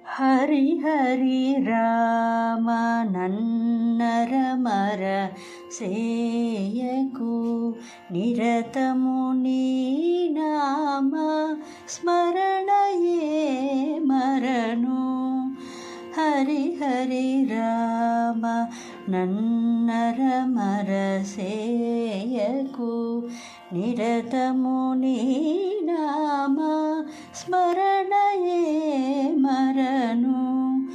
హరి హరి రామ నన్నరమర సేయకు నిరతము నీ నామ స్మరణయే మరను. హరి హరి రామ నన్నరమర సేయకు నిరతము నీ నామ స్మరణయే మరను.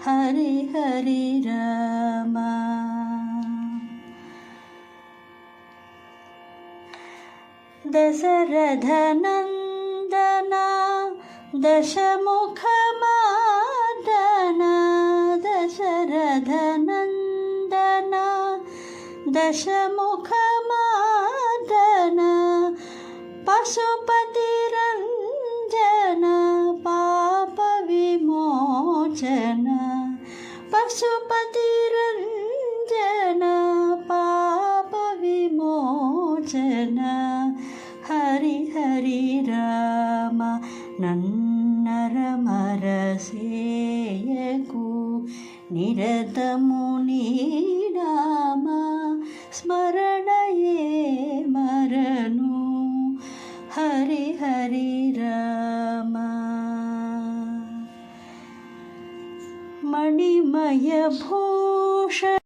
హరి హరి రామ. దశరథ నందన దశముఖ మర్దన, దశరథ నందన దశముఖ మర్దన, పశుపతి రంజన పాప విమోచన, పశుపతి రంజన పాప విమోచన. హరి హరి రామ నన్నరమర సేయకు నిరతము నీ నామ స్మరణయే మరను. హరి హరి రామ. మణిమయ భూష